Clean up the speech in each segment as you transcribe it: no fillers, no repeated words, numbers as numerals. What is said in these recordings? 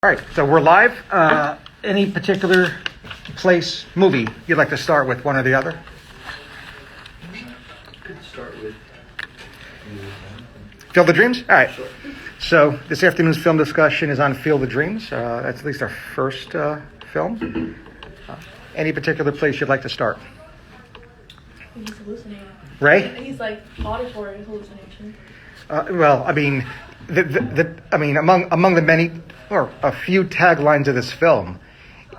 All right, so we're live. Any particular place, movie you'd like to start with, one or the other? Could start with Field of Dreams? All right. Sure. So this afternoon's film discussion is on Field of Dreams. That's at least our first film. Any particular place you'd like to start? He's hallucinating. Ray? He's like auditory hallucination. Well, I mean, among the many or a few taglines of this film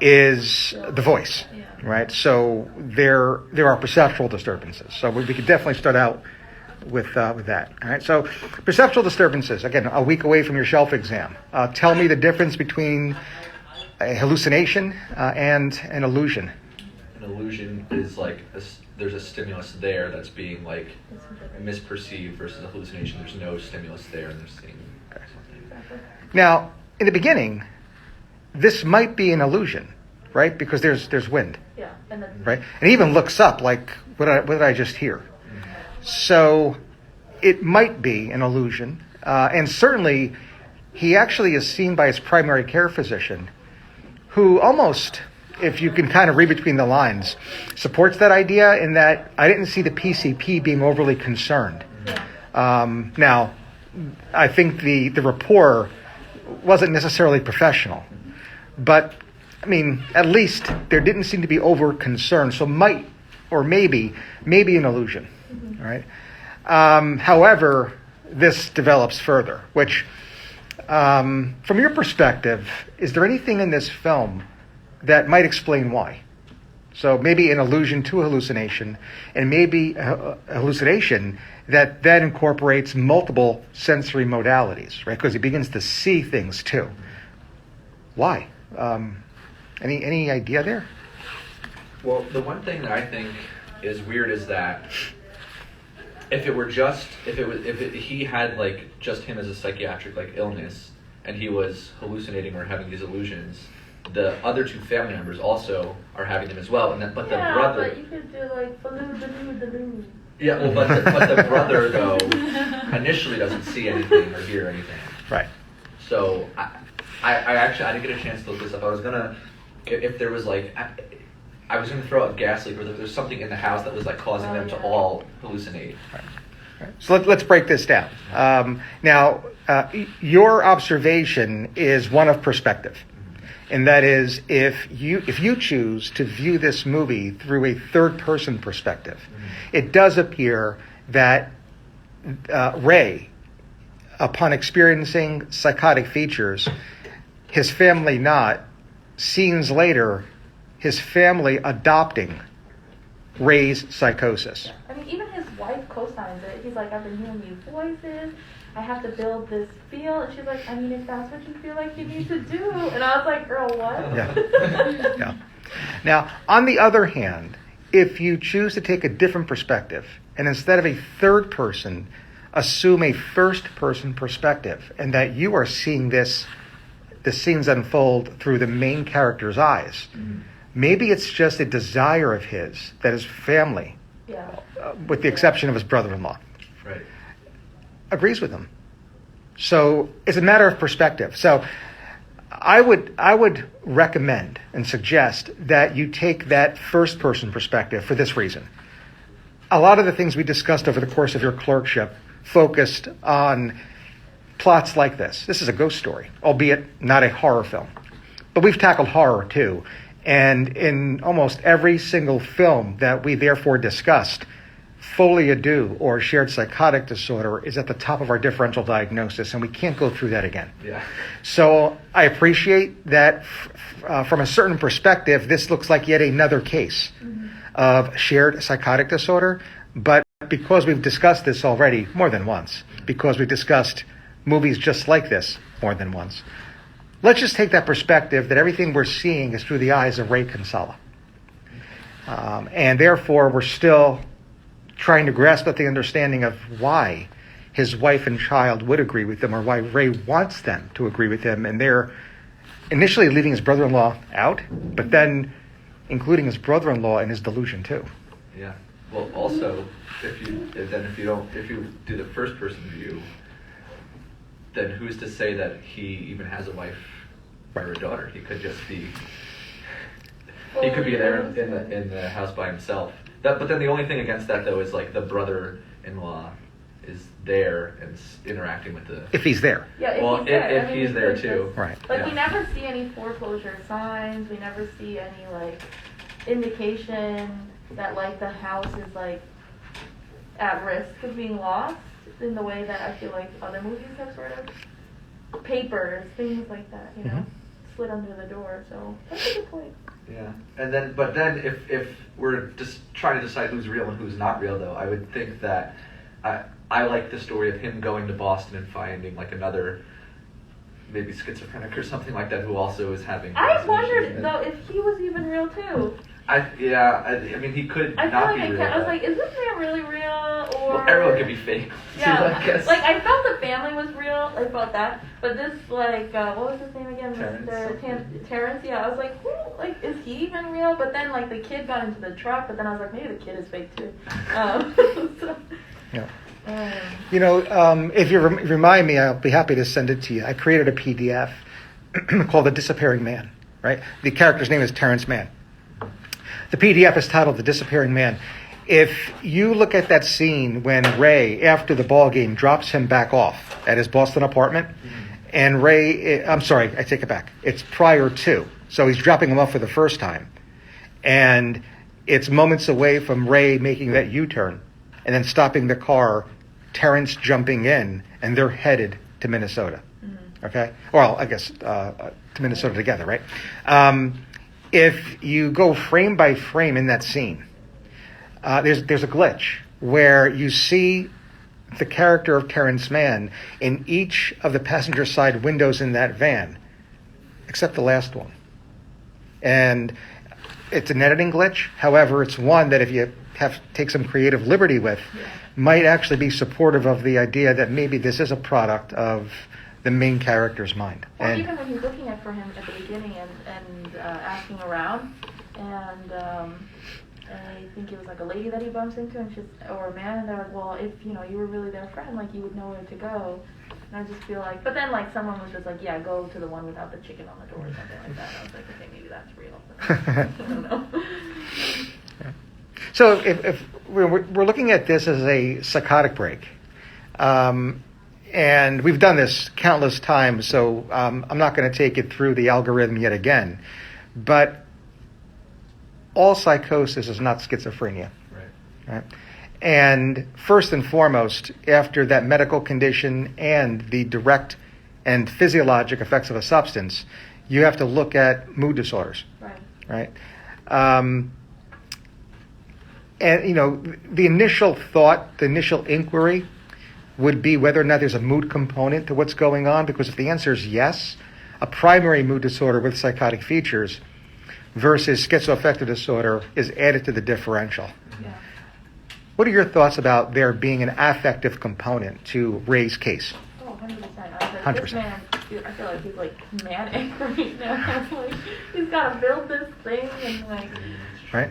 is the voice, Yeah. right? So there are perceptual disturbances. So we could definitely start out with that. All right. So perceptual disturbances. Again, a week away from your shelf exam. Tell me the difference between a hallucination and an illusion. an illusion is like there's a stimulus there that's being like misperceived versus a hallucination. There's no stimulus there and they're seeing something. Now, in the beginning, this might be an illusion, right? Because there's wind, Yeah, and then right? And he even looks up like, what did I just hear? So it might be an illusion. And certainly, he actually is seen by his primary care physician, who almost, if you can kind of read between the lines, supports that idea in that I didn't see the PCP being overly concerned. Now, I think the rapport wasn't necessarily professional, but I mean, at least there didn't seem to be over concern. So might or maybe an illusion, all right? However, this develops further, which, from your perspective, is there anything in this film that might explain why? So maybe an allusion to a hallucination, and maybe a hallucination that then incorporates multiple sensory modalities, right? Because he begins to see things too. Why? Any idea there? Well, the one thing that I think is weird is that if he had like just him as a psychiatric like illness and he was hallucinating or having these illusions, the other two family members also are having them as well. But the brother. But you could do like baloo. Yeah, well, but the brother though initially doesn't see anything or hear anything. Right. So I didn't get a chance to look this up. I was gonna, if there was like, I was gonna throw out gas leak or there's something in the house that was like causing them to all hallucinate. Right. So let's break this down. Now, your observation is one of perspective. And that is, if you choose to view this movie through a third-person perspective, it does appear that Ray, upon experiencing psychotic features, his family not, scenes later, his family adopting Ray's psychosis. I mean, even his wife co-signs it. He's like, I've been hearing these voices. I have to build this feel. And she's like, I mean, if that's what you feel like you need to do. And I was like, girl, what? Yeah. Yeah. Now, on the other hand, if you choose to take a different perspective, and instead of a third person, assume a first person perspective, and that you are seeing the scenes unfold through the main character's eyes, maybe it's just a desire of his that his family, with the exception of his brother-in-law, Right. agrees with him. So it's a matter of perspective. So I would recommend and suggest that you take that first person perspective for this reason. A lot of the things we discussed over the course of your clerkship focused on plots like this. This is a ghost story, albeit not a horror film. But we've tackled horror too. And in almost every single film that we therefore discussed, folia do or shared psychotic disorder is at the top of our differential diagnosis, and we can't go through that again. Yeah. So I appreciate that from a certain perspective, this looks like yet another case of shared psychotic disorder. But because we've discussed this already more than once, because we've discussed movies just like this more than once, let's just take that perspective that everything we're seeing is through the eyes of Ray Kinsella. And therefore, we're still trying to grasp at the understanding of why his wife and child would agree with him, or why Ray wants them to agree with him. And they're initially leaving his brother-in-law out, but then including his brother-in-law in his delusion too. Yeah. Well, also, if you do the first person view, then who's to say that he even has a wife or a daughter. He could just be. He could be there in the house by himself. But then the only thing against that though is like the brother-in-law is there and interacting with the. If he's there. Yeah, if well, he's there. if he's there too. Right. Like Yeah. we never see any foreclosure signs. We never see any like indication that like the house is like at risk of being lost in the way that I feel like other movies have sort of papers, things like that, you know, slid under the door. So that's a good point. Yeah, but then if we're just trying to decide who's real and who's not real, though, I would think that I like the story of him going to Boston and finding like another maybe schizophrenic or something like that who also is having. I wondered though if he was even real too. I mean he could I feel not like be real. I was like, is this man really real or? Well, everyone could be fake. Yeah, too, I guess. like I felt the family was real. I felt that, but this like what was his name again? Terrence. Yeah, I was like, who? Like, is he even real? But then like the kid got into the truck, but then I was like, maybe the kid is fake too. So, Yeah. um, You know, if you remind me, I'll be happy to send it to you. I created a PDF called The Disappearing Man, right? The character's name is Terrence Mann. The PDF is titled The Disappearing Man. If you look at that scene when Ray, after the ball game, drops him back off at his Boston apartment, and Ray, I'm sorry, I take it back. It's prior to. So he's dropping him off for the first time. And it's moments away from Ray making that U-turn and then stopping the car, Terrence jumping in, and they're headed to Minnesota. Okay? Well, I guess to Minnesota together, right? If you go frame by frame in that scene, there's a glitch where you see the character of Terrence Mann in each of the passenger side windows in that van, except the last one. And it's an editing glitch. However, it's one that if you have take some creative liberty with, might actually be supportive of the idea that maybe this is a product of the main character's mind. or And even when he's looking at for him at the beginning and asking around, and I think it was like a lady that he bumps into, and or a man, and they're like, well, if you were really their friend, like you would know where to go. And I just feel like, but then like someone was just like, yeah, go to the one without the chicken on the door or something like that. And I was like, okay, maybe that's real. I don't know. so if we're looking at this as a psychotic break, and we've done this countless times, so I'm not going to take it through the algorithm yet again, but all psychosis is not schizophrenia. Right? And first and foremost, after that medical condition and the direct and physiologic effects of a substance, you have to look at mood disorders. Right? And, the initial thought, the initial inquiry would be whether or not there's a mood component to what's going on, because if the answer is yes, a primary mood disorder with psychotic features versus schizoaffective disorder is added to the differential. Yeah. What are your thoughts about there being an affective component to Ray's case? Oh, 100%. I was like, 100%. this man, dude, I feel like he's like manic right now. Like, he's got to build this thing and like. Right?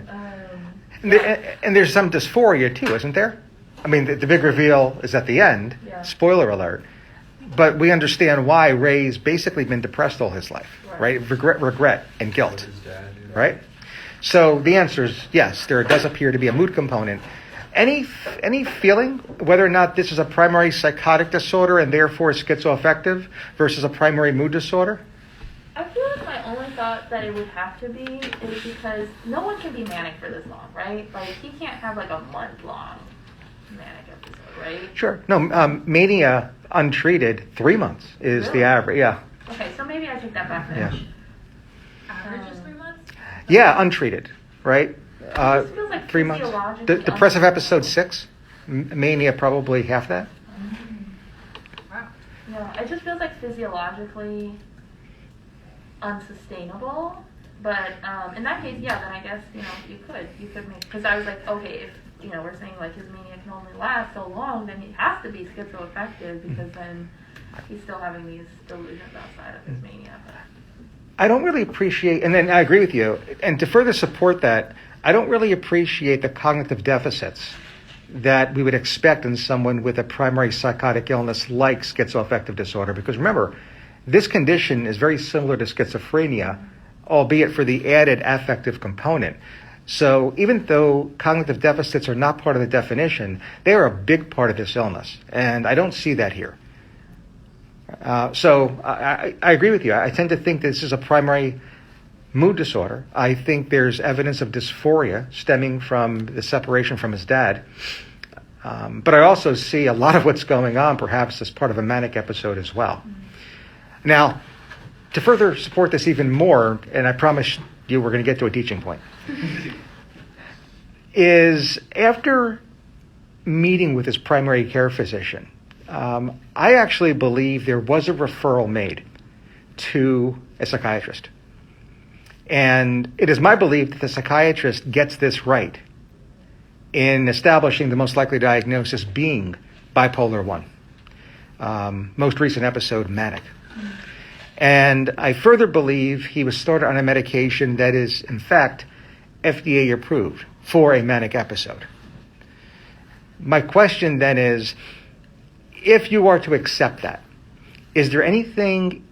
Yeah. And there's some dysphoria too, isn't there? I mean, the big reveal is at the end. Yeah. Spoiler alert. But we understand why Ray's basically been depressed all his life, right? Regret and guilt, right? So the answer is yes, there does appear to be a mood component. Any feeling whether or not this is a primary psychotic disorder and therefore schizoaffective versus a primary mood disorder? I feel like my only thought that it would have to be is because no one can be manic for this long, right? Like, he can't have like a month-long manic episode, right? Sure. No, mania untreated, 3 months is the Really? average. Yeah. Okay, so maybe I take that back then. Yeah. Average is 3 months? Yeah, untreated, right? It just feels like 3 months. physiologically Depressive episode 6, mania probably half that. Wow. Yeah, it just feels like physiologically unsustainable. But in that case, yeah, then I guess you could make, because I was like, okay, if we're saying like his mania can only last so long, then he has to be schizoaffective because then he's still having these delusions outside of his mania. But I don't really appreciate, and then I agree with you, and to further support that, I don't really appreciate the cognitive deficits that we would expect in someone with a primary psychotic illness like schizoaffective disorder. Because remember, This condition is very similar to schizophrenia, albeit for the added affective component. So even though cognitive deficits are not part of the definition, they are a big part of this illness, and I don't see that here. So I agree with you. I tend to think this is a primary mood disorder. I think there's evidence of dysphoria stemming from the separation from his dad. But I also see a lot of what's going on perhaps as part of a manic episode as well. Now, to further support this even more, and I promise you we're going to get to a teaching point, is after meeting with his primary care physician, I actually believe there was a referral made to a psychiatrist. And it is my belief that the psychiatrist gets this right in establishing the most likely diagnosis being bipolar 1. Most recent episode, manic. And I further believe he was started on a medication that is, in fact, FDA approved for a manic episode. My question then is, if you are to accept that, is there anything,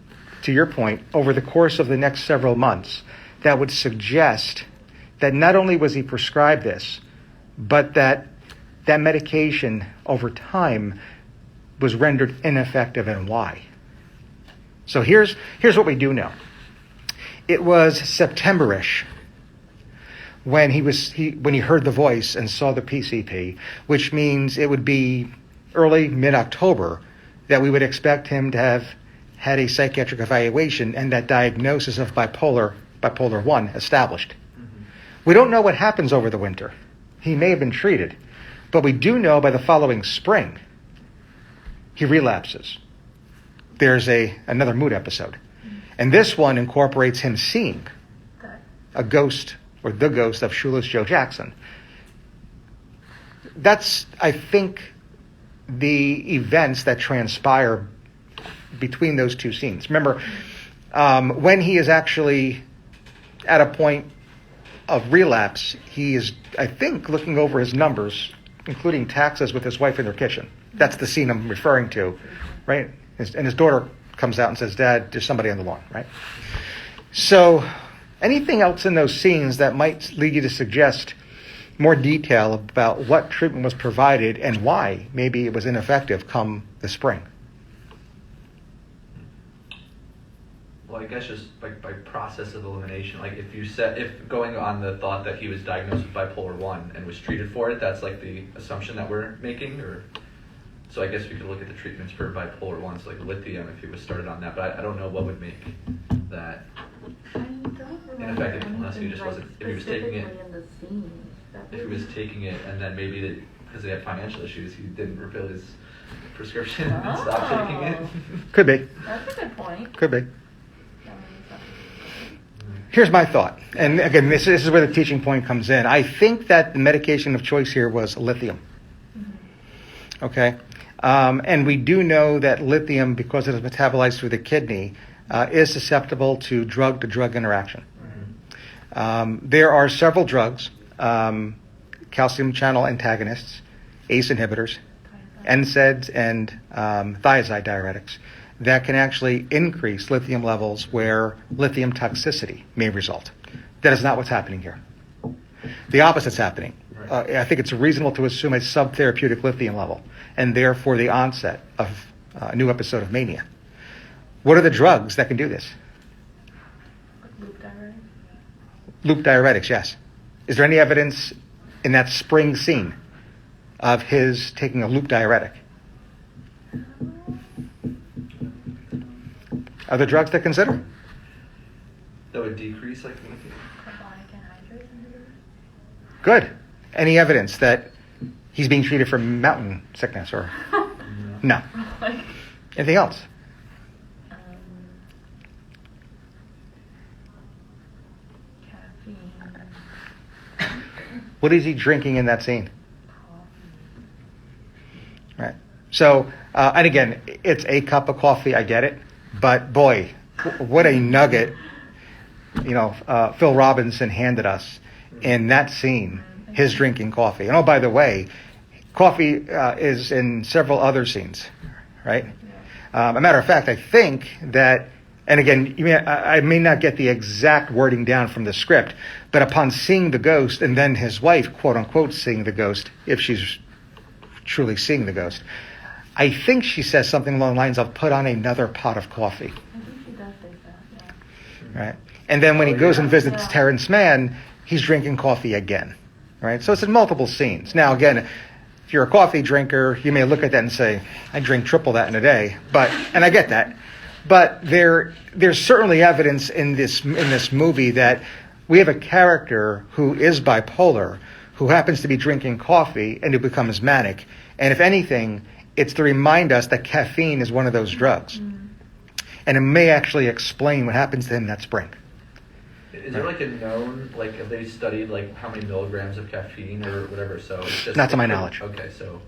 to your point, over the course of the next several months that would suggest that not only was he prescribed this, but that medication over time was rendered ineffective, and why? So here's what we do know. It was September-ish when he heard the voice and saw the PCP, which means it would be early mid-October that we would expect him to have had a psychiatric evaluation and that diagnosis of bipolar 1 established. Mm-hmm. We don't know what happens over the winter. He may have been treated, but we do know by the following spring he relapses. There's another mood episode. And this one incorporates him seeing a ghost, or the ghost of Shoeless Joe Jackson. That's, I think, the events that transpire between those two scenes. Remember, when he is actually at a point of relapse, he is, I think, looking over his numbers, including taxes, with his wife in their kitchen. That's the scene I'm referring to, right? And his daughter comes out and says, "Dad, there's somebody on the lawn," right? So anything else in those scenes that might lead you to suggest more detail about what treatment was provided and why maybe it was ineffective come the spring? Well, I guess just by process of elimination, like if going on the thought that he was diagnosed with bipolar 1 and was treated for it, that's like the assumption that we're making, or so I guess we could look at the treatments for bipolar 1, so like lithium if he was started on that, but I don't know what would make that ineffective unless he just wasn't, if he was taking it, and then maybe because they had financial issues, he didn't refill his prescription and stopped taking it. Could be. That's a good point. Could be. Here's my thought. And again, this is where the teaching point comes in. I think that the medication of choice here was lithium. Mm-hmm. Okay? And we do know that lithium, because it is metabolized through the kidney, is susceptible to drug-to-drug interaction. Mm-hmm. There are several drugs, calcium channel antagonists, ACE inhibitors, NSAIDs, and thiazide diuretics, that can actually increase lithium levels where lithium toxicity may result. That is not what's happening here. The opposite's happening. Right. I think it's reasonable to assume a subtherapeutic lithium level, and therefore the onset of a new episode of mania. What are the drugs that can do this? Loop diuretics? Loop diuretics, yes. Is there any evidence in that spring scene of his taking a loop diuretic? Other drugs to consider? That would decrease like lithium. Carbonic anhydrase inhibitor? Good. Any evidence that he's being treated for mountain sickness or no? Anything else? Caffeine. What is he drinking in that scene? Right. So, and again, it's a cup of coffee. I get it. But boy, what a nugget, Phil Robinson handed us in that scene, his drinking coffee. And oh, by the way, coffee is in several other scenes, right? A matter of fact, I think that, and again, I may not get the exact wording down from the script, but upon seeing the ghost and then his wife, quote unquote, seeing the ghost, if she's truly seeing the ghost, I think she says something along the lines of, put on another pot of coffee. I think she does say that, yeah. Right? And then when he goes and visits Terrence Mann, he's drinking coffee again. Right? So it's in multiple scenes. Now, again, if you're a coffee drinker, you may look at that and say, I drink triple that in a day. And I get that. But there's certainly evidence in this movie that we have a character who is bipolar, who happens to be drinking coffee and who becomes manic. And if anything, it's to remind us that caffeine is one of those drugs. And it may actually explain what happens to him that spring. Is there like a known, like, have they studied like how many milligrams of caffeine or whatever? So it's just not to my knowledge. Okay, so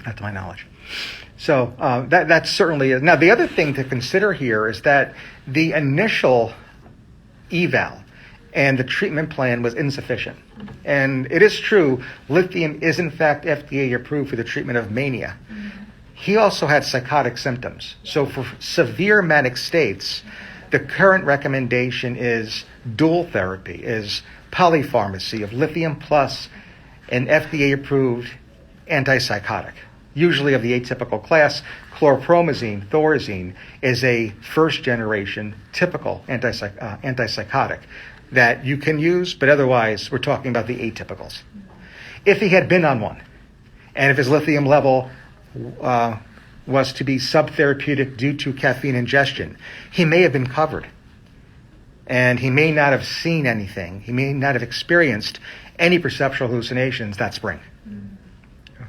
not to my knowledge. So that certainly is. Now, the other thing to consider here is that the initial eval and the treatment plan was insufficient. And it is true, lithium is in fact FDA approved for the treatment of mania. He also had psychotic symptoms. So for severe manic states, the current recommendation is dual therapy, is polypharmacy of lithium plus an FDA-approved antipsychotic, usually of the atypical class. Chlorpromazine, Thorazine, is a first-generation typical antipsychotic that you can use, but otherwise we're talking about the atypicals. If he had been on one, and if his lithium level was to be subtherapeutic due to caffeine ingestion, he may have been covered. And he may not have seen anything. He may not have experienced any perceptual hallucinations that spring.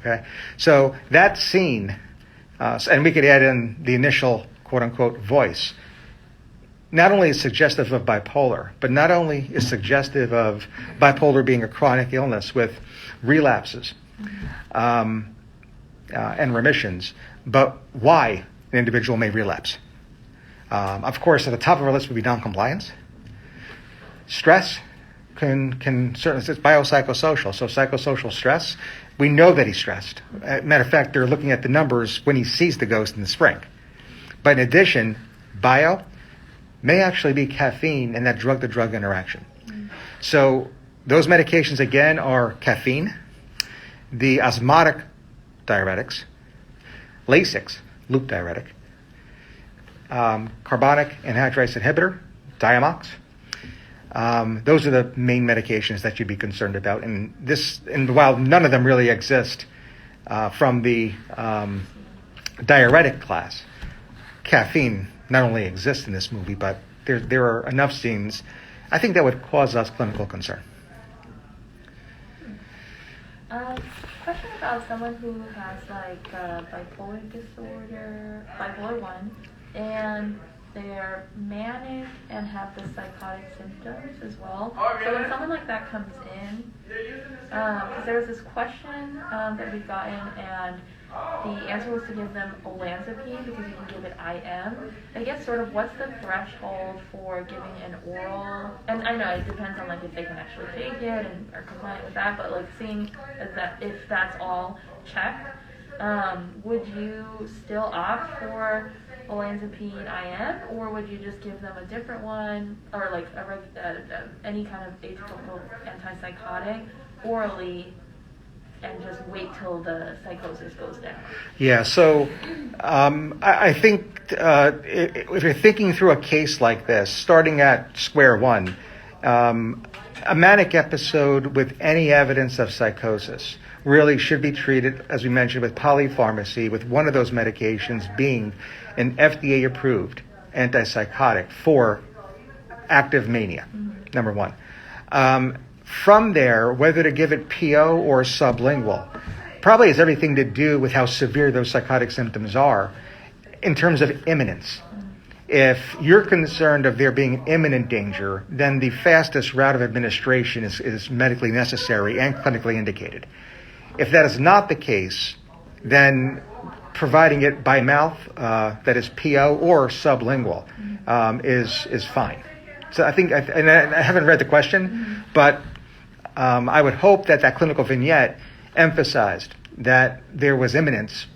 Okay? So that scene, and we could add in the initial quote-unquote voice, not only is suggestive of bipolar, but not only is suggestive of bipolar being a chronic illness with relapses and remissions, but why an individual may relapse. Of course, at the top of our list would be noncompliance. Stress can certainly, it's biopsychosocial. So psychosocial stress, we know that he's stressed. Matter of fact, they're looking at the numbers when he sees the ghost in the spring. But in addition, bio may actually be caffeine and that drug-to-drug interaction. So those medications, again, are caffeine, the osmotic diuretics, Lasix, loop diuretic, carbonic anhydrase inhibitor, Diamox. Those are the main medications that you'd be concerned about. And while none of them really exist from the diuretic class, caffeine not only exists in this movie, but there are enough scenes, I think, that would cause us clinical concern. Question about someone who has like bipolar disorder, bipolar 1, and they're manic and have the psychotic symptoms as well. So when someone like that comes in, because there was this question that we've gotten, and the answer was to give them olanzapine because you can give it IM. I guess sort of what's the threshold for giving an oral? And I know it depends on like if they can actually take it and are compliant with that, but like seeing that if that's all checked, would you still opt for olanzapine IM, or would you just give them a different one, or like any kind of atypical antipsychotic orally, and just wait till the psychosis goes down? Yeah, so I think if you're thinking through a case like this, starting at square one, a manic episode with any evidence of psychosis really should be treated, as we mentioned, with polypharmacy, with one of those medications being an FDA-approved antipsychotic for active mania, number one. From there, whether to give it PO or sublingual probably has everything to do with how severe those psychotic symptoms are in terms of imminence. If you're concerned of there being imminent danger, then the fastest route of administration is medically necessary and clinically indicated. If that is not the case, then providing it by mouth, that is PO or sublingual, is fine. So I think, and I haven't read the question, but I would hope that clinical vignette emphasized that there was imminence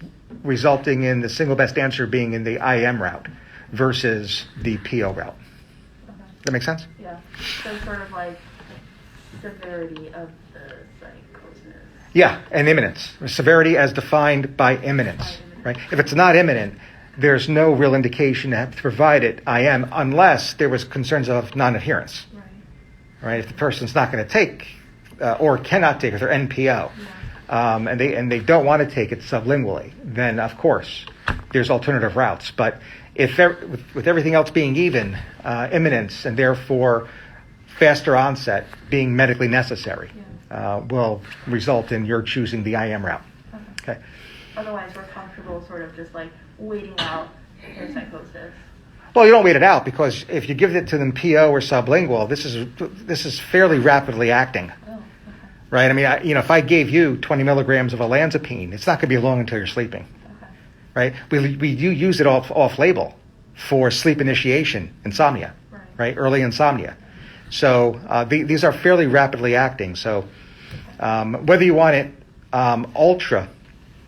resulting in the single best answer being in the IM route versus the PO route. Okay. That make sense? Yeah. So sort of like severity of the psychosis. Yeah, and imminence. Severity as defined by imminence, right? If it's not imminent, there's no real indication to have to provide it IM unless there was concerns of non-adherence, Right. right? If the person's not going to take or cannot take it, they're NPO, and they don't want to take it sublingually, then of course there's alternative routes. But if with everything else being even, imminence and therefore faster onset being medically necessary will result in your choosing the IM route. Okay. Otherwise, we're comfortable sort of just like waiting out their psychosis. Well, you don't wait it out because if you give it to them PO or sublingual, this is fairly rapidly acting, Oh, okay. right? I mean, if I gave you 20 milligrams of olanzapine, it's not going to be long until you're sleeping, Okay. right? We do use it off label for sleep initiation, insomnia, right? Early insomnia. So these are fairly rapidly acting. So whether you want it ultra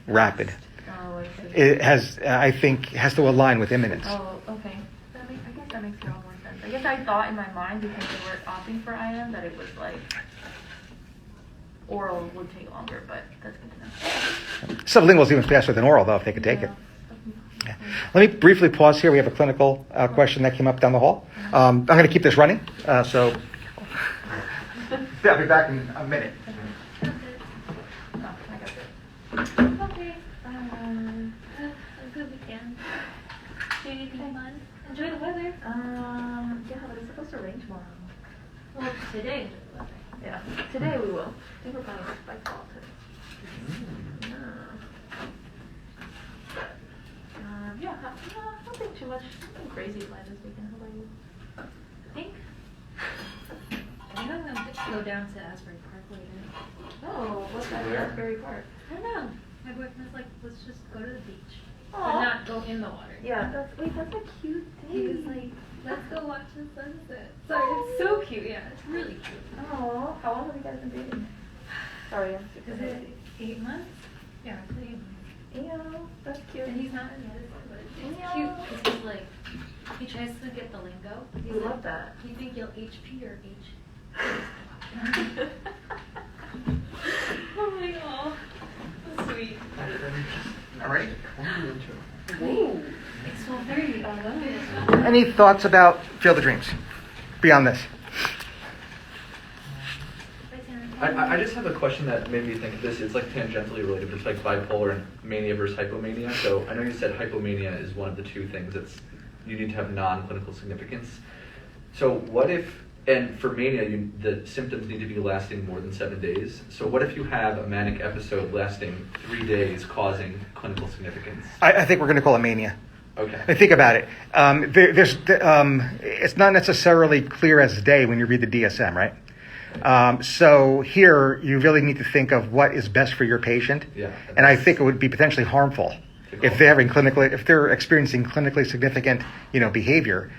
rapid, Oh, I see. it has to align with imminence. Oh, okay. I guess that makes a lot more sense. I guess I thought in my mind because they were opting for IM that it was like oral would take longer, but that's good to know. Sublingual is even faster than oral, though, if they could take it. Yeah. Let me briefly pause here. We have a clinical question that came up down the hall. I'm going to keep this running, so I'll be back in a minute. Oh, I got it. Okay. A good weekend. Do anything fun? Enjoy the weather. Yeah, but it's supposed to rain tomorrow. Well, today. Yeah, today we will. I think we're going by fall today. Yeah, I don't think too much. Nothing crazy planned this weekend. How about you? I think I'm gonna go down to Asbury Park later. Oh, what's that? Where? Asbury Park. I don't know. My boyfriend's like, let's just go to the beach. But Aw. not go in the water. Yeah, that's a cute He thing. was like, let's go watch the sunset. So it's so cute. Yeah, it's really cute. Oh, how long have you guys been dating? Sorry, I'm super Is it 8 months? Yeah, it's 8 months. Yeah, that's cute. And he's not in medicine, but it's Yeah. cute because he's like, he tries to get the lingo. He's We like, love that. Do you think you'll HP or H? I'm like, oh, so sweet. All right. Ooh. It's 12:30. I love it. Any thoughts about Field of Dreams beyond this? I just have a question that made me think of this. It's like tangentially related, but it's like bipolar and mania versus hypomania. So I know you said hypomania is one of the two things that's you need to have non-clinical significance. So what if, and for mania, the symptoms need to be lasting more than 7 days. So what if you have a manic episode lasting 3 days causing clinical significance? I think we're going to call it mania. Okay. And think about it. It's not necessarily clear as day when you read the DSM, right? So here you really need to think of what is best for your patient. Yeah. And I think it would be potentially harmful if they're experiencing clinically significant, behavior,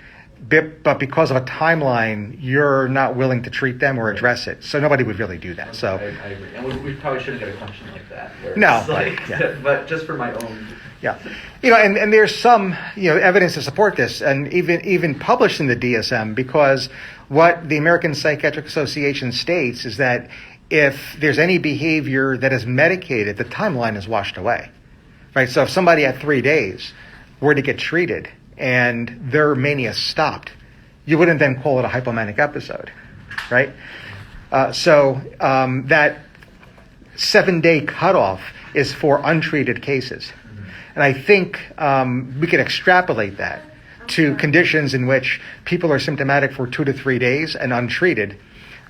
but because of a timeline, you're not willing to treat them or address it. So nobody would really do that. So I agree. And we probably shouldn't get a question like that. Where No, it's like, but, yeah. but just for my own. yeah, and there's some evidence to support this, and even published in the DSM, because what the American Psychiatric Association states is that if there's any behavior that is medicated, the timeline is washed away, right? So if somebody at 3 days were to get treated and their mania stopped, you wouldn't then call it a hypomanic episode, right? So that 7-day cutoff is for untreated cases. And I think we could extrapolate that to conditions in which people are symptomatic for 2 to 3 days and untreated.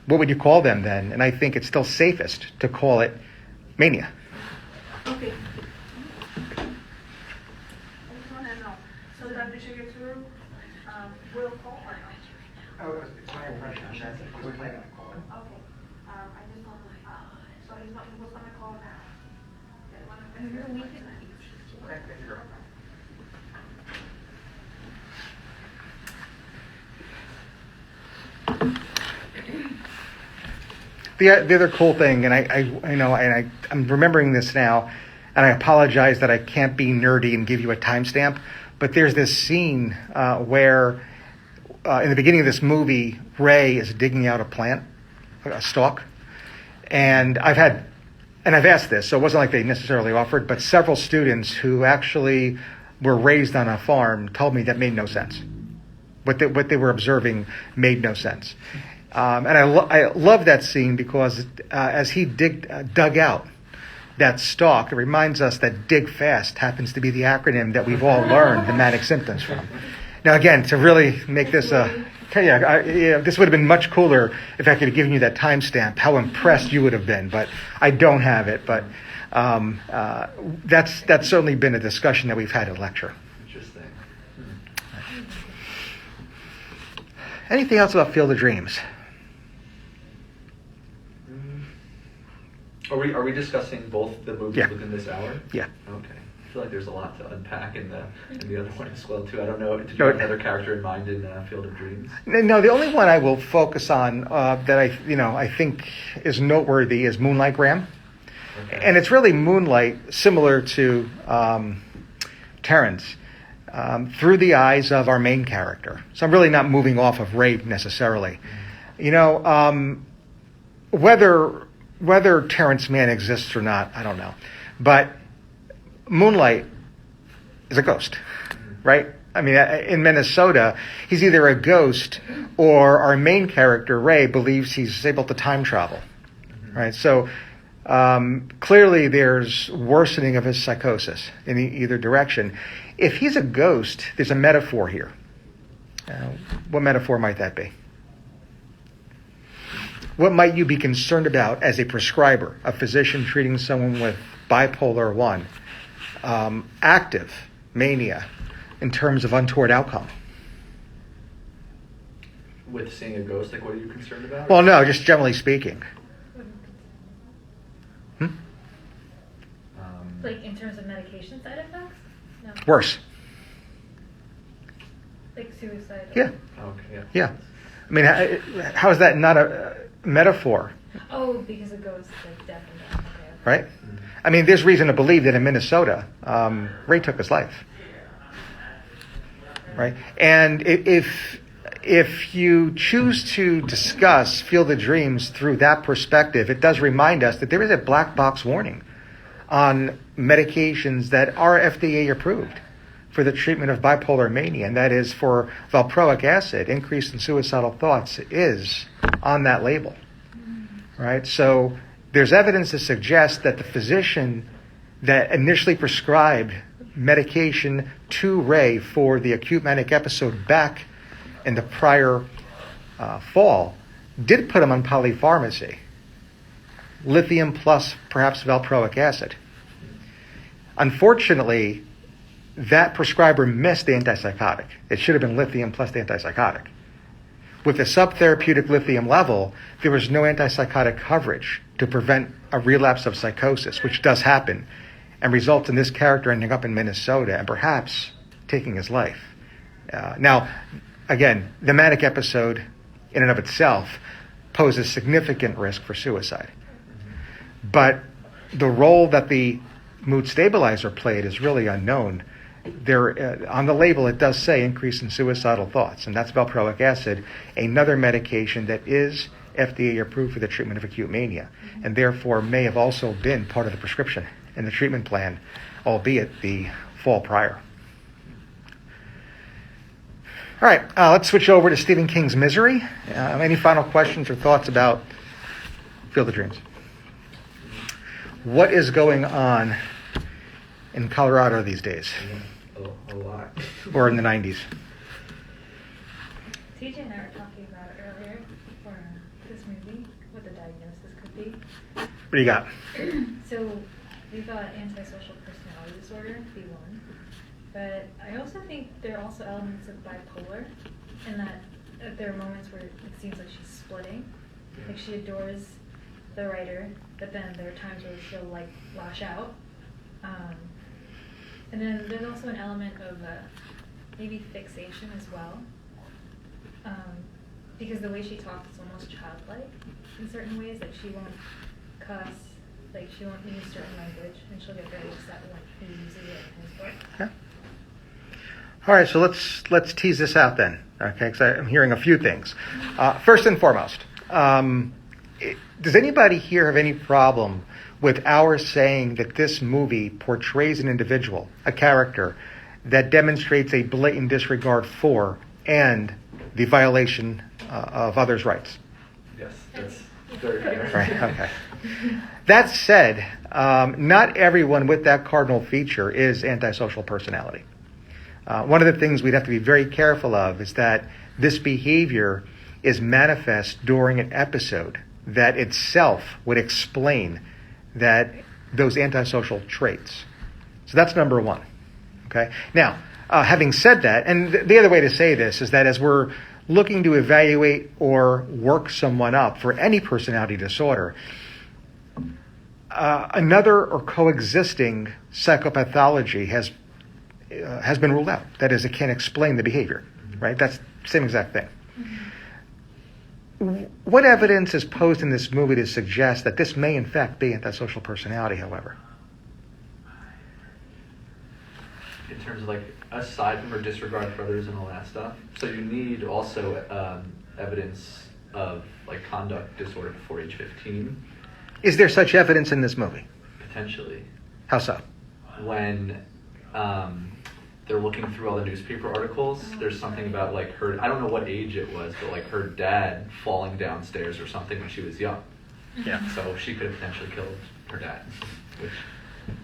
What would you call them then? And I think it's still safest to call it mania. Okay. I just want to know, so Dr. Shigetsu will call or not? Oh, it's my impression that we're planning on calling. Okay. I just want to, so he's not, he was going to call now. Okay, thank you very much. The other cool thing, and I'm remembering this now, and I apologize that I can't be nerdy and give you a timestamp, but there's this scene where in the beginning of this movie, Ray is digging out a plant, a stalk, and I've asked this, so it wasn't like they necessarily offered, but several students who actually were raised on a farm told me that made no sense. What they were observing made no sense. And I love that scene because as he dug out that stalk, it reminds us that dig fast happens to be the acronym that we've all learned the manic symptoms from. Now, again, to really make this this would have been much cooler if I could have given you that timestamp, how impressed you would have been, but I don't have it. But that's certainly been a discussion that we've had in lecture. Interesting. Anything else about Field of Dreams? Are we discussing both the movies Yeah. within this hour? Yeah. Okay. I feel like there's a lot to unpack in the other one as well too. I don't know. Did you No, have another character in mind in Field of Dreams? No, the only one I will focus on that I think is noteworthy is Moonlight Graham. Okay. And it's really Moonlight, similar to Terrence, through the eyes of our main character. So I'm really not moving off of Ray necessarily. Whether Terrence Mann exists or not, I don't know. But Moonlight is a ghost, right? I mean, in Minnesota, he's either a ghost or our main character, Ray, believes he's able to time travel, right? So clearly there's worsening of his psychosis in either direction. If he's a ghost, there's a metaphor here. What metaphor might that be? What might you be concerned about as a prescriber, a physician treating someone with bipolar 1, active mania, in terms of untoward outcome? With seeing a ghost, like, what are you concerned about? Well, no, just generally speaking. Like in terms of medication side effects? No. Worse. Like suicide? Yeah. Okay. Yeah. I mean, how is that not a metaphor, Oh, because it goes like death and death. Okay. right? I mean, there's reason to believe that in Minnesota, Ray took his life, right? And if you choose to discuss Field of Dreams through that perspective, it does remind us that there is a black box warning on medications that are FDA approved for the treatment of bipolar mania, and that is for valproic acid. Increase in suicidal thoughts is on that label, right? So there's evidence to suggest that the physician that initially prescribed medication to Ray for the acute manic episode back in the prior fall did put him on polypharmacy, lithium plus perhaps valproic acid. Unfortunately, that prescriber missed the antipsychotic. It should have been lithium plus the antipsychotic. With the subtherapeutic lithium level, there was no antipsychotic coverage to prevent a relapse of psychosis, which does happen, and results in this character ending up in Minnesota and perhaps taking his life. Now, again, the manic episode in and of itself poses significant risk for suicide. But the role that the mood stabilizer played is really unknown. There, on the label, it does say increase in suicidal thoughts, and that's valproic acid, another medication that is FDA approved for the treatment of acute mania, and therefore may have also been part of the prescription in the treatment plan, albeit the fall prior. All right, let's switch over to Stephen King's Misery. Any final questions or thoughts about Field of Dreams? What is going on in Colorado these days, A lot. or in the 90s? TJ and I were talking about it earlier for this movie, what the diagnosis could be. What do you got? So we've got antisocial personality disorder, B1. But I also think there are also elements of bipolar, in that there are moments where it seems like she's splitting. Like she adores the writer, but then there are times where she'll like lash out. And then there's also an element of maybe fixation as well. Because the way she talks is almost childlike in certain ways. Like she won't cuss, Like she won't use certain language, and she'll get very upset when he uses it in his book. Okay. All right, so let's tease this out then, okay? Because I'm hearing a few things. First and foremost, does anybody here have any problem with our saying that this movie portrays an individual, a character, that demonstrates a blatant disregard for and the violation of others' rights? Yes, that's very fair. Right, okay. That said, not everyone with that cardinal feature is antisocial personality. One of the things we'd have to be very careful of is that this behavior is manifest during an episode that itself would explain that those antisocial traits. So that's number one. Okay. Now, having said that, and the other way to say this is that as we're looking to evaluate or work someone up for any personality disorder, another or coexisting psychopathology has been ruled out. That is, it can't explain the behavior, right? That's the same exact thing. What evidence is posed in this movie to suggest that this may in fact be antisocial personality, however? In terms of like, aside from her disregard for others and all that stuff, so you need also evidence of like conduct disorder before age 15. Is there such evidence in this movie? Potentially. How so? When they're looking through all the newspaper articles, there's something about like her, I don't know what age it was, but like her dad falling downstairs or something when she was young. Yeah. So she could have potentially killed her dad, which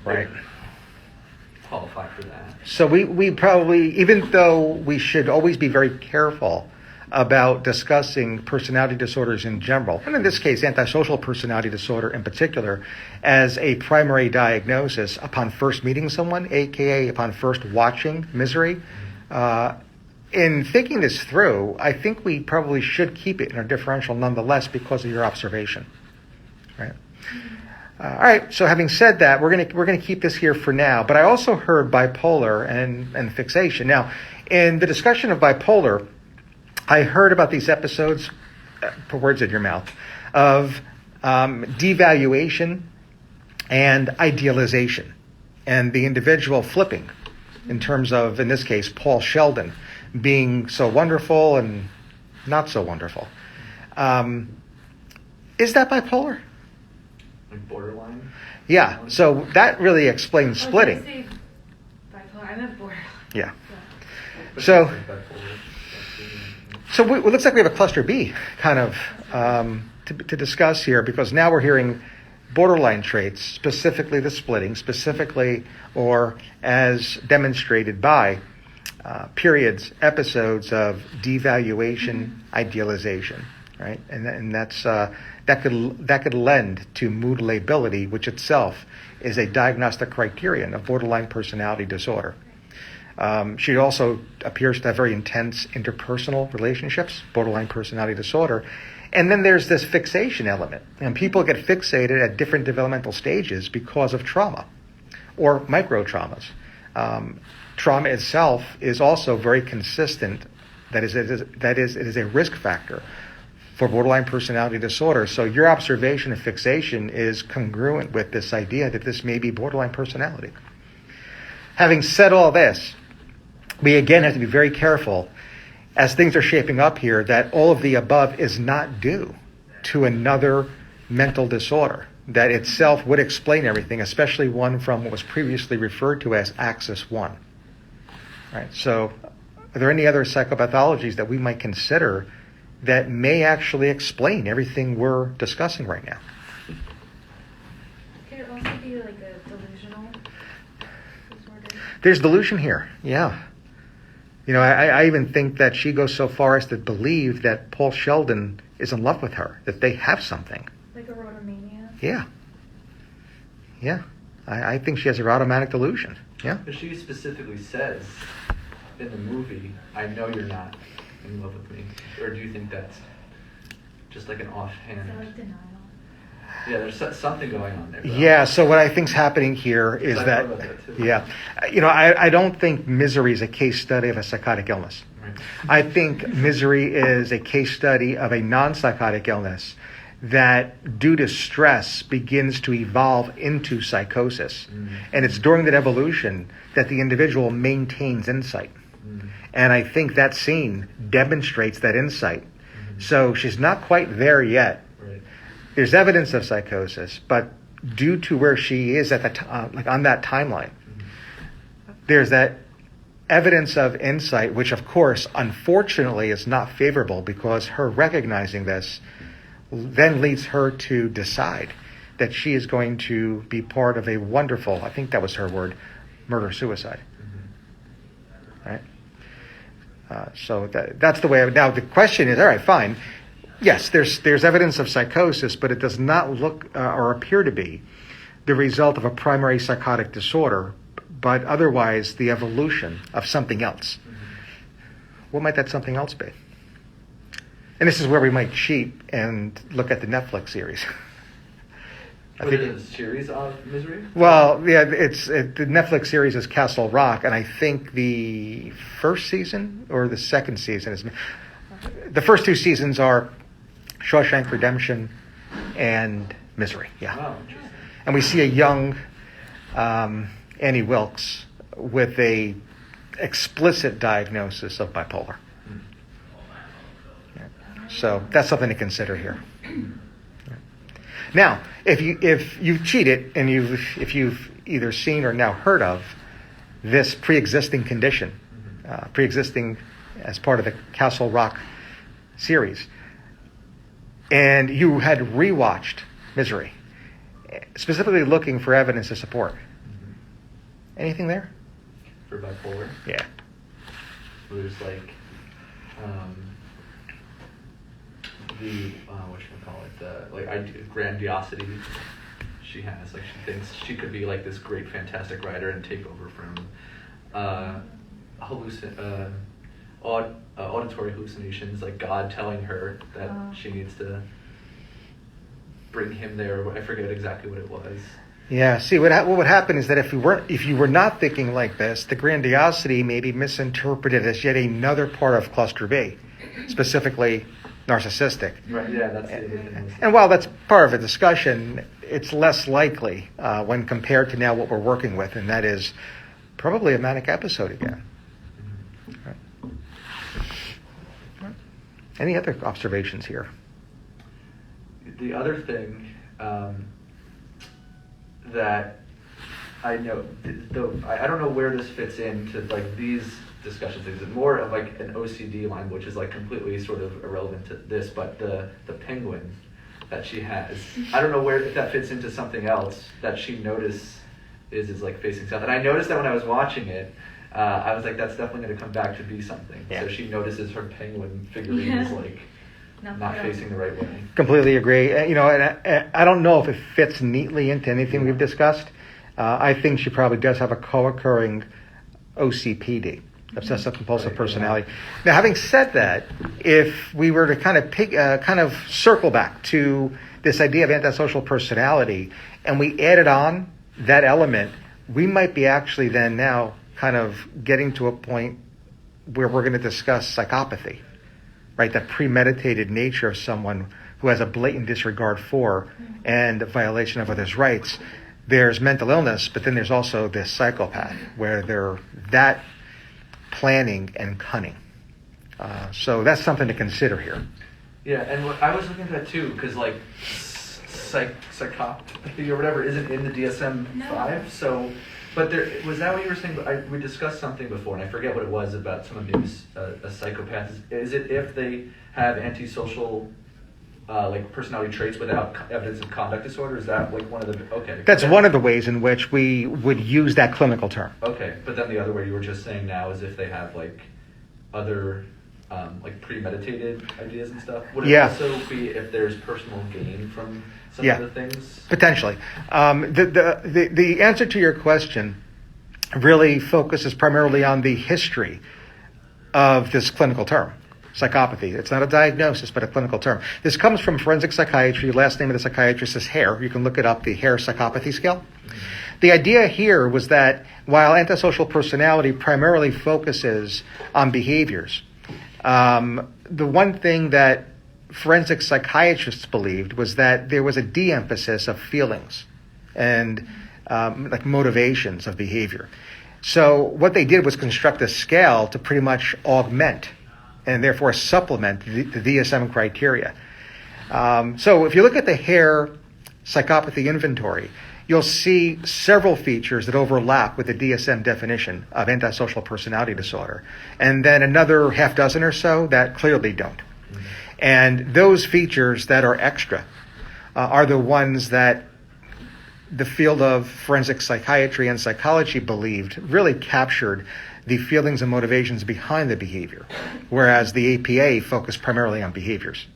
Right. would qualify for that. So we probably, even though we should always be very careful about discussing personality disorders in general, and in this case, antisocial personality disorder in particular, as a primary diagnosis upon first meeting someone, aka upon first watching Misery. In thinking this through, I think we probably should keep it in our differential nonetheless because of your observation. Right? All right. So having said that, we're gonna keep this here for now. But I also heard bipolar and fixation. Now, in the discussion of bipolar, I heard about these episodes, put words in your mouth, of devaluation and idealization, and the individual flipping in terms of, in this case, Paul Sheldon being so wonderful and not so wonderful. Is that bipolar? Like borderline? Yeah. So that really explains splitting. I say bipolar. I meant borderline. Yeah. But So- like bipolar, So it looks like we have a cluster B kind of to discuss here, because now we're hearing borderline traits, specifically the splitting, specifically or as demonstrated by periods, episodes of devaluation, idealization, right? And that's that could lend to mood lability, which itself is a diagnostic criterion of borderline personality disorder. She also appears to have very intense interpersonal relationships, borderline personality disorder. And then there's this fixation element. And people get fixated at different developmental stages because of trauma or micro traumas. Trauma itself is also very consistent. That is, it is a risk factor for borderline personality disorder. So your observation of fixation is congruent with this idea that this may be borderline personality. Having said all this, we again have to be very careful as things are shaping up here that all of the above is not due to another mental disorder that itself would explain everything, especially one from what was previously referred to as Axis 1. Right. So are there any other psychopathologies that we might consider that may actually explain everything we're discussing right now? Could it also be like a delusional disorder? There's delusion here, yeah. You know, I even think that she goes so far as to believe that Paul Sheldon is in love with her, that they have something. Like a rotomania? Yeah. Yeah. I think she has a automatic delusion. Yeah. But she specifically says in the movie, I know you're not in love with me. Or do you think that's just like an Is offhand? that like denial? Yeah, there's something going on there. Yeah, so what I think's happening here is I that, thought about that too. yeah, you know, I don't think Misery is a case study of a psychotic illness. Right. I think Misery is a case study of a non-psychotic illness that, due to stress, begins to evolve into psychosis. And it's during that evolution that the individual maintains insight. And I think that scene demonstrates that insight. So she's not quite there yet. Right. There's evidence of psychosis, but due to where she is at the like on that timeline, there's that evidence of insight, which of course, unfortunately, is not favorable, because her recognizing this then leads her to decide that she is going to be part of a wonderful, I think that was her word, murder-suicide. Right? So that's the way. Now the question is, all right, fine. Yes, there's evidence of psychosis, but it does not look or appear to be the result of a primary psychotic disorder, but otherwise the evolution of something else. What might that something else be? And this is where we might cheat and look at the Netflix series. What is a series of Misery? Well, yeah, the Netflix series is Castle Rock, and I think the first season or the second season is... The first two seasons are Shawshank Redemption and Misery, yeah. Wow, interesting. And we see a young Annie Wilkes with a explicit diagnosis of bipolar. Yeah. So that's something to consider here. Now, if you've cheated and if you've either seen or now heard of this pre-existing condition, pre-existing as part of the Castle Rock series, and you had rewatched Misery, specifically looking for evidence to support, anything there? For bipolar? Yeah. There's like the grandiosity she has. Like, she thinks she could be like this great, fantastic writer and take over from auditory hallucinations, like God telling her that she needs to bring him there. I forget exactly what it was. Yeah. See, what would happen is that if you were not thinking like this, the grandiosity may be misinterpreted as yet another part of cluster B, specifically narcissistic. Right. Yeah, that's it. And while that's part of a discussion, it's less likely when compared to now what we're working with, and that is probably a manic episode again. Right. Any other observations here? The other thing that I know, I don't know where this fits into like these discussions. It's more of like an OCD line, which is like completely sort of irrelevant to this, but the penguin that she has, I don't know where, if that fits into something else that she noticed is like facing south. And I noticed that when I was watching it, I was like, that's definitely going to come back to be something. Yeah. So she notices her penguin figurine is like not facing the right way. Completely agree. And I don't know if it fits neatly into anything we've discussed. I think she probably does have a co-occurring OCPD, obsessive compulsive personality. Yeah. Now, having said that, if we were to kind of circle back to this idea of antisocial personality, and we added on that element, we might be actually then now kind of getting to a point where we're going to discuss psychopathy, right? That premeditated nature of someone who has a blatant disregard for and a violation of others' rights. There's mental illness, but then there's also this psychopath where they're that planning and cunning. So that's something to consider here. Yeah, and I was looking at that too, because like psychopathy or whatever isn't in the DSM-5. So, but there was that what you were saying? We discussed something before, and I forget what it was about someone being a psychopath. Is it if they have antisocial like personality traits without evidence of conduct disorder? Is that like one of the That's one of the ways in which we would use that clinical term. Okay, but then the other way you were just saying now is if they have like other like premeditated ideas and stuff. Would it also be if there's personal gain from some of the things? Potentially. The answer to your question really focuses primarily on the history of this clinical term, psychopathy. It's not a diagnosis, but a clinical term. This comes from forensic psychiatry. Last name of the psychiatrist is Hare. You can look it up, the Hare Psychopathy Scale. The idea here was that while antisocial personality primarily focuses on behaviors, the one thing that forensic psychiatrists believed was that there was a de-emphasis of feelings and like motivations of behavior. So what they did was construct a scale to pretty much augment and therefore supplement the DSM criteria. So if you look at the Hare psychopathy inventory, you'll see several features that overlap with the DSM definition of antisocial personality disorder, and then another half dozen or so that clearly don't. And those features that are extra are the ones that the field of forensic psychiatry and psychology believed really captured the feelings and motivations behind the behavior, whereas the APA focused primarily on behaviors.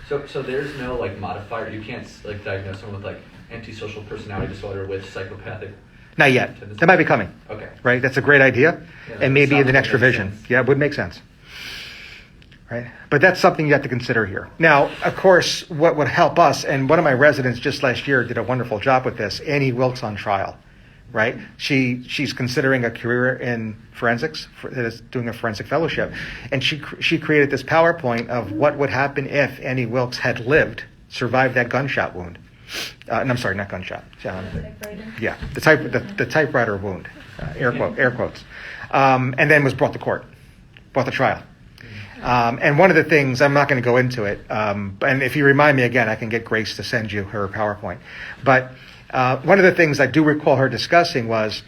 So there's no like modifier. You can't like diagnose someone with like antisocial personality disorder with psychopathic. Not yet. That might be coming. Okay. Right? That's a great idea. Yeah, And maybe in the next makes revision. sense. Yeah, it would make sense. Right? But that's something you have to consider here. Now, of course, what would help us, and one of my residents just last year did a wonderful job with this, Annie Wilkes on trial. Right? She's considering a career in forensics, doing a forensic fellowship. And she created this PowerPoint of what would happen if Annie Wilkes had lived, survived that gunshot wound. And I'm sorry, not gunshot. Yeah, the typewriter wound, air quotes, and then was brought to trial. And one of the things, I'm not going to go into it, and if you remind me again, I can get Grace to send you her PowerPoint. But one of the things I do recall her discussing was,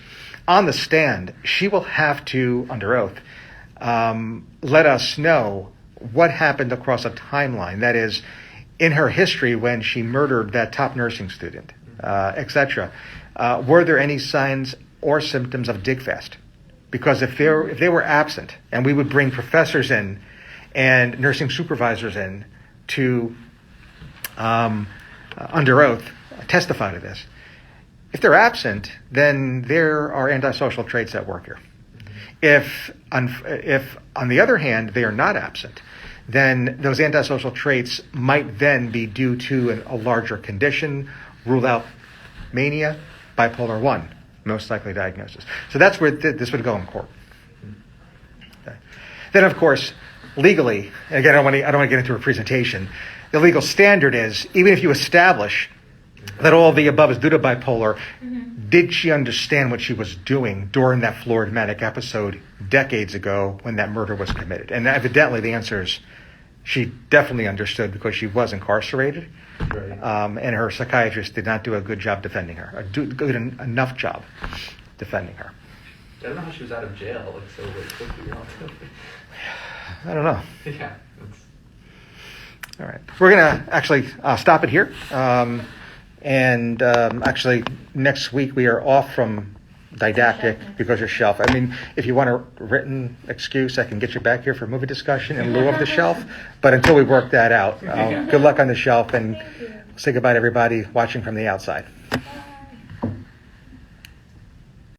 on the stand, she will have to, under oath, let us know what happened across a timeline. That is, in her history when she murdered that top nursing student, etc., were there any signs or symptoms of digfast? Because if they were absent, and we would bring professors in and nursing supervisors in to, under oath, testify to this. If they're absent, then there are antisocial traits at work here. If on the other hand, they are not absent, then those antisocial traits might then be due to a larger condition, rule out mania, bipolar 1, most likely diagnosis. So that's where this would go in court. Okay. Then, of course, legally, and again, I don't want to get into a presentation, the legal standard is, even if you establish that all of the above is due to bipolar, did she understand what she was doing during that florid manic episode decades ago when that murder was committed? And evidently the answer is she definitely understood, because she was incarcerated, Right. and her psychiatrist did not do a good job defending her, enough job defending her. I don't know how she was out of jail like so quickly. I don't know. Yeah. All right. We're going to actually stop it here. And actually, next week we are off from didactic because of shelf. I mean, if you want a written excuse, I can get you back here for movie discussion in lieu of the shelf. But until we work that out, good luck on the shelf, and say goodbye to everybody watching from the outside.